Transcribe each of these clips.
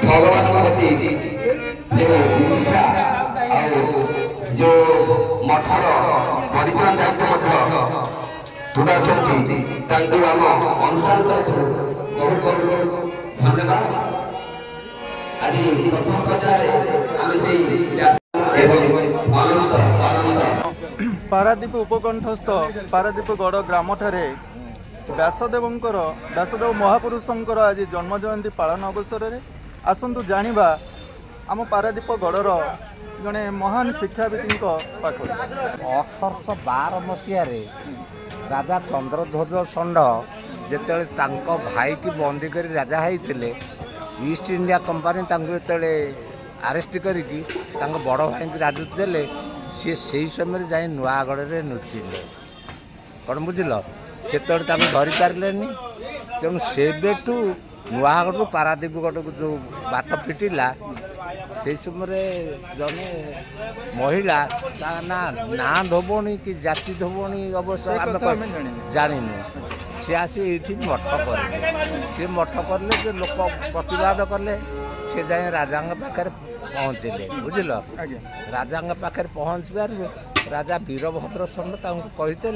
भगवान प्रति जो निष्ठा जो मठर परिचालन दायित्व तुलाउଛନ୍ତି ତାଙ୍କୁ ଆମ ଅନୁଷ୍ଠାନ ତରଫରୁ ବହୁତ ବହୁତ ଧନ୍ୟବାଦ। ଆଜି ପ୍ରଥମ ସନ୍ଧ୍ୟାରେ ଆମେ ସେଇ पारादीप उपकंठस्थ पारादीप गड़ ग्राम व्यासदेव महापुरुषंकर आज जन्म जयंती पालन अवसर में आसतु जानिबा आम पारादीप गड़र जड़े महान शिक्षाविद पाखर 1812 मसीह राजा चंद्रध्वज षंड जिते भाई की बंदी कर राजा होते ईस्ट इंडिया कंपानी जो आरेस्ट करी बड़ भाई की राजत्व देले सी से समय जाए नुआगढ़ में नुचिले कौन बुझल से धरी पारे तेणु से नुआगढ़ पारादीप गढ़ को जो बाट फिटिला से समय जने महिला ना ना धोबणी कि जाति धोबणी अवश्य जानू सी आसी ये मठ कर सी मठ कले लोक प्रतिवाद कले से जाए राजा पाखे पहुँचले बुझल राजा पाखे पहुँच पार राजा वीरभद्र षंड कहते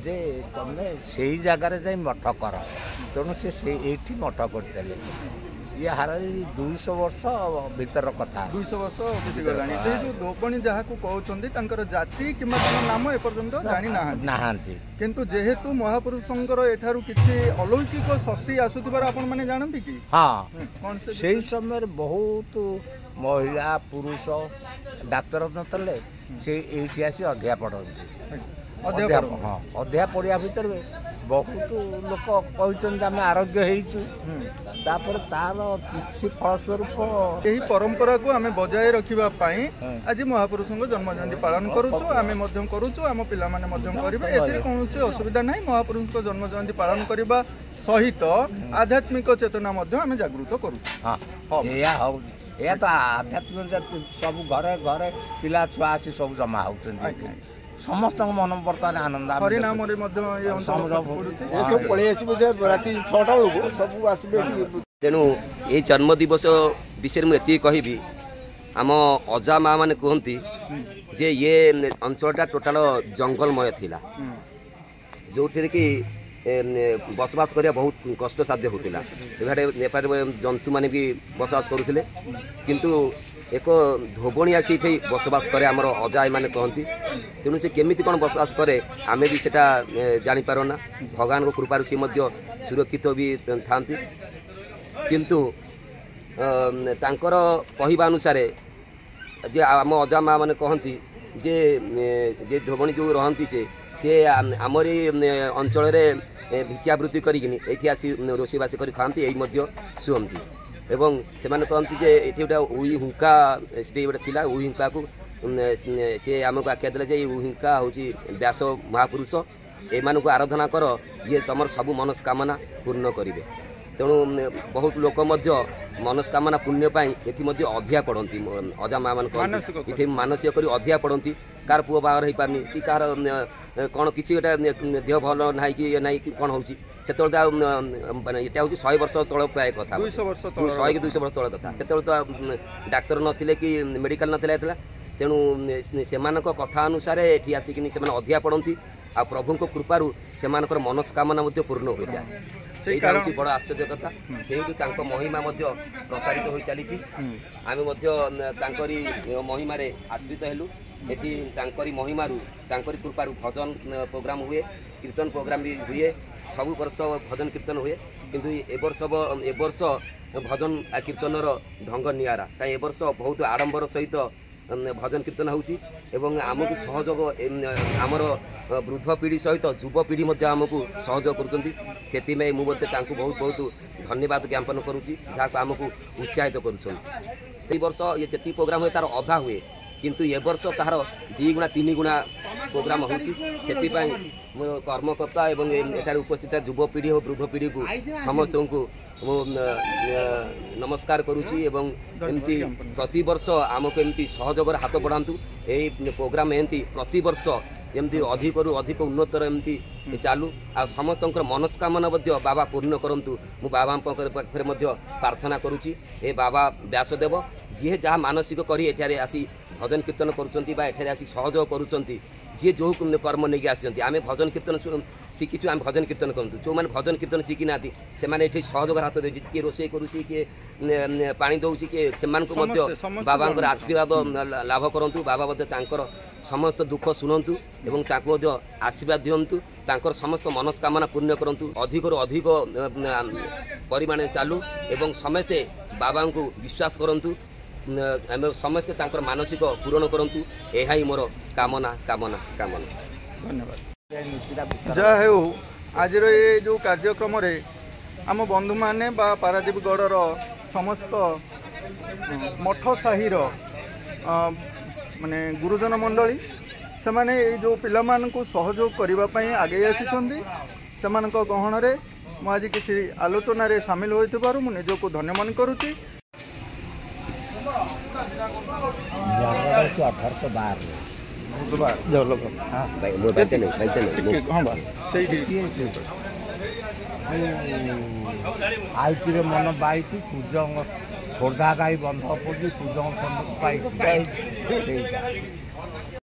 जे तुम से जगार जा मठ कर तेणु से मठ करते ये हार 200 वर्ष भीतर कथा 200 वर्ष बीतीगला जो धोबणी जहाँ कहते जाति कि नाम एपर्यंत जानी ना किंतु जेहेतु महापुरुषंकर एठारू किसी अलौकिक शक्ति आसुथिबार आपण माने जानती कि हाँ कौन से समय बहुत महिला पुरुष डाक्तर नतले से ये आसी अध्याय पढ़ती अध्याय पढ़िया भितर बहुत लोक कहते आम आरोग्य होपर तार किसी फलस्वरूप यही परंपरा को आम बजाय रखापी आज महापुरुषों जन्म जयंती पालन करुचु आम पिला करेंगे कौन असुविधा ना महापुरुषों जन्म जयंती पालन करने सहित आध्यात्मिक चेतना आम जागृत करुँ तो आध्यात्मिक सब घरे घरे पिला छुआ आसी सब जमा होती समस्त मन बर्तमान आनंद हरिनाम तेणु ये जन्म दिवस विषय मुझे कहबी आम अजा माँ मैंने कहती जे ये अंचलटा टोटाल जंगलमय थिला जो कि बसवास करिया बहुत कष्टसाध्य होता नेपाल जंतु मैंने भी बसवास करुले किंतु एक धोबणी आसी ये बसवास करे आमर अजा मैंने कहती तेणु से केमी कौन बसवास करे आम भी सेटा जानीपारना भगवान को कृपार सी सुरक्षित भी था किंतु तांकर कहवा अनुसार जे आम अजा माँ मैंने कहती जे धोबणी जो रहती से आमरी अंचल भिक्षावृत्ति करके आसी रोषेईबास कर खाती यही शुअती एवं से कहती जे ये गोटे उई हुंका से गोटे थी उई हुंका को सी आमको आख्या देले जे हुंका हूँ व्यास महापुरुष एमान को आराधना कर ये तुम सब मनस्कामना पूर्ण करेंगे तेणु बहुत लोक मनस्कामना पुण्यपाई ये अधिया पढ़ती अजा माँ मान ये मानसिक कर अधिया पढ़ती कार पुओ बाहर हो पारनी कि कार कौन किसी गोटे देह भल ना कि ना कि कौन हो ये हूँ 100 वर्ष तल प्राय कथा 100 कि 200 वर्ष तल कथा से तो डाक्तर नथिले कि मेडिकल नथिला तेणु से कथा अनुसार ये आसिक अधिया पढ़ती आ प्रभु कृपारू से मनस्कामना पूर्ण हो जाए से बड़ आश्चर्य कथा से महिमा प्रसारित हो चली आम महिमार आश्रित हेलु एटी महिमारू कृपारू भजन प्रोग्राम हुए कीर्तन प्रोग्राम भी हुए सब वर्ष भजन कीर्तन हुए किंतु ए वर्ष भजन कीर्तन ढंग नियारा कहीं ए वर्ष बहुत आडंबर सहित भजन कीर्तन होउची एवं आमको सहयोग आमर वृद्ध पीढ़ी सहित युव पीढ़ी आमको सहयोग करुँच से मुझे बहुत बहुत धन्यवाद ज्ञापन करुँची जहाँ आमको उत्साहित करुँच वर्ष ये जी प्रोग्राम हुए तार अधा हुए किंतु ए वर्ष तार 2 गुणा 3 गुणा प्रोग्राम होउची सेतिपाई कर्मकर्ता एवं एठार उपस्थित युवपीढ़ी और वृद्ध पीढ़ी को समस्त को नमस्कार करुँची एवं एमती प्रति वर्ष आमको एमती सहयोगर हाथ बढ़ातु यही प्रोग्राम एमती प्रति वर्ष एमती अधिकरू अधिक उन्नतर एमती चालू आ समस्त मनस्कामना बाबा पूर्ण करंतु मु बाबा पाखे प्रार्थना करुच्ची ए बाबा व्यासदेव जी जहाँ मानसिक करी एठारे आसी भजन कीर्तन करुँच आसी सहयोग करुँच जी जो कर्म नहीं आसी आम भजन कीर्तन शिखीचु आम भजन कीर्तन करूँ जो मैंने भजन कीर्तन शिखी ना से ये सहयोग हाथ दे किए रोसे करुँची किए पानी दौची किए से बाबा आशीर्वाद लाभ करूँ बाबा समस्त दुख शुणु एवं आशीर्वाद दिंतु समस्त मनस्कामना पूर्ण करूँ अधिक अधिक परिमाण चालू एवं समस्ते बाबा को विश्वास करूँ समस्ते मानसिक पूरण करूँ यह मोर कामना कामना कामना। धन्यवाद। जय हो आज ये जो कार्यक्रम रे आम बंधु माने बा पारादीप गढ़र समस्त मठ साही माने गुरुजन मंडली से माने जो पिला को सहयोग करने आगे आसी गहन रे आज किसी आलोचन रे सामिल होइथिबारु मु निजको धन्य मन करुच्ची। 1812 बुधवार जलो हां मोबाइल चले हां बा सही आईटी मन बाईटी कुजंग खोर्धा गाई बंध पड़ी कुजंग पाई